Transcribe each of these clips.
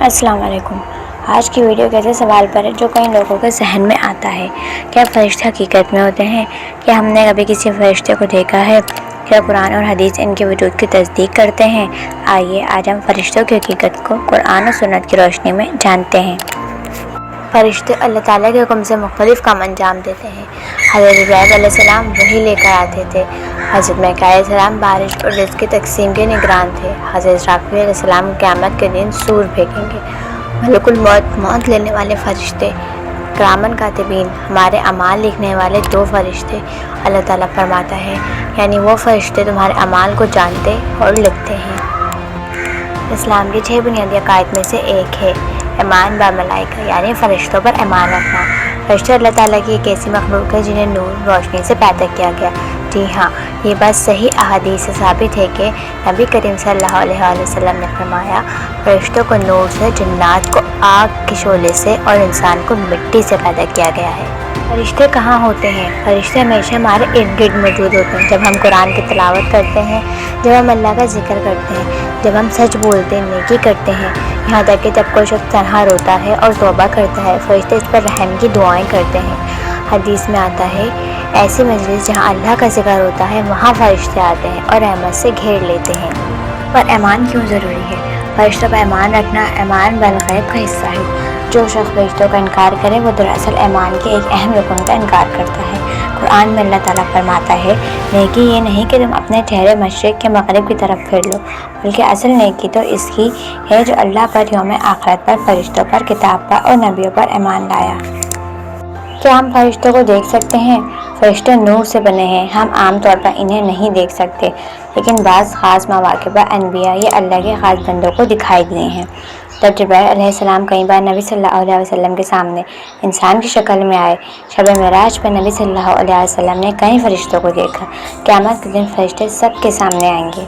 السلام علیکم۔ آج کی ویڈیو ایسے سوال پر ہے جو کئی لوگوں کے ذہن میں آتا ہے، کیا فرشتے حقیقت میں ہوتے ہیں؟ کیا ہم نے کبھی کسی فرشتے کو دیکھا ہے؟ کیا قرآن اور حدیث ان کے وجود کی تصدیق کرتے ہیں؟ آئیے آج ہم فرشتوں کی حقیقت کو قرآن و سنت کی روشنی میں جانتے ہیں۔ فرشتے اللہ تعالیٰ کے حکم سے مختلف کام انجام دیتے ہیں۔ حضرت جبرائیل علیہ السلام وحی لے کر آتے تھے۔ حضرت میکائیل علیہ السلام بارش اور رزق کی تقسیم کے نگران تھے۔ حضرت اسرافیل علیہ السلام قیامت کے دن سور پھینکیں گے۔ ملک الموت موت لینے والے فرشتے، کرامن کاتبین ہمارے اعمال لکھنے والے 2 فرشتے، اللہ تعالیٰ فرماتا ہے یعنی وہ فرشتے تمہارے اعمال کو جانتے اور لکھتے ہیں۔ اسلام کے 6 بنیادی عقائد میں سے ایک ہے ایمان با ملائکہ یعنی فرشتوں پر ایمان رکھنا۔ فرشتے اللہ تعالیٰ کی ایک ایسی مخلوق ہے جنہیں نور روشنی سے پیدا کیا گیا۔ جی ہاں، یہ بات صحیح احادیث سے ثابت ہے کہ نبی کریم صلی اللہ علیہ وآلہ وسلم نے فرمایا، فرشتوں کو نور سے، جنات کو آگ کے شعلے سے اور انسان کو مٹی سے پیدا کیا گیا ہے۔ فرشتے کہاں ہوتے ہیں؟ فرشتے ہمیشہ ہمارے ارد گرد موجود ہوتے ہیں۔ جب ہم قرآن کی تلاوت کرتے ہیں، جب ہم اللہ کا ذکر کرتے ہیں، جب ہم سچ بولتے ہیں، نیکی کرتے ہیں، یہاں تک کہ جب کوئی شخص تنہا روتا ہے اور توبہ کرتا ہے، فرشتے اس پر رحم کی دعائیں کرتے ہیں۔ حدیث میں آتا ہے، ایسی مجلس جہاں اللہ کا ذکر ہوتا ہے وہاں فرشتے آتے ہیں اور رحمت سے گھیر لیتے ہیں۔ پر ایمان کیوں ضروری ہے؟ فرشتوں پر ایمان رکھنا ایمان بالغیب کا حصہ ہے۔ جو شخص فرشتوں کا انکار کرے وہ دراصل ایمان کے ایک اہم رکن کا انکار کرتا ہے۔ قرآن میں اللہ تعالیٰ فرماتا ہے، نیکی یہ نہیں کہ تم اپنے چہرے مشرق کے مغرب کی طرف پھیر لو، بلکہ اصل نیکی تو اس کی ہے جو اللہ پر، یوم آخرت پر، فرشتوں پر، کتاب پر اور نبیوں پر ایمان لایا۔ کیا ہم فرشتوں کو دیکھ سکتے ہیں؟ فرشتے نور سے بنے ہیں۔ ہم عام طور پر انہیں نہیں دیکھ سکتے، لیکن بعض خاص مواقع پر انبیاء یا اللہ کے خاص بندوں کو دکھائی دیے ہیں۔ جب جبرائیل علیہ السلام کئی بار نبی صلی اللہ علیہ وسلم کے سامنے انسان کی شکل میں آئے، شب معراج پر نبی صلی اللہ علیہ وسلم نے کئی فرشتوں کو دیکھا۔ قیامت کے دن فرشتے سب کے سامنے آئیں گے۔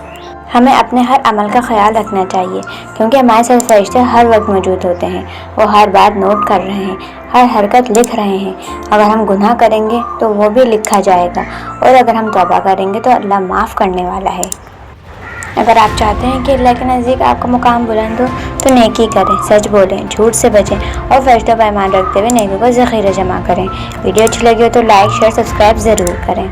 ہمیں اپنے ہر عمل کا خیال رکھنا چاہیے، کیونکہ ہمارے ساتھ فرشتے ہر وقت موجود ہوتے ہیں۔ وہ ہر بات نوٹ کر رہے ہیں، ہر حرکت لکھ رہے ہیں۔ اگر ہم گناہ کریں گے تو وہ بھی لکھا جائے گا، اور اگر ہم توبہ کریں گے تو اللہ معاف کرنے والا ہے۔ اگر آپ چاہتے ہیں کہ اللہ کے نزدیک آپ کا مقام بلند ہو تو نیکی کریں، سچ بولیں، جھوٹ سے بچیں اور فرشتوں پر ایمان رکھتے ہوئے نیکی کو ذخیرہ جمع کریں۔ ویڈیو اچھی لگی ہو تو لائک، شیئر، سبسکرائب ضرور کریں۔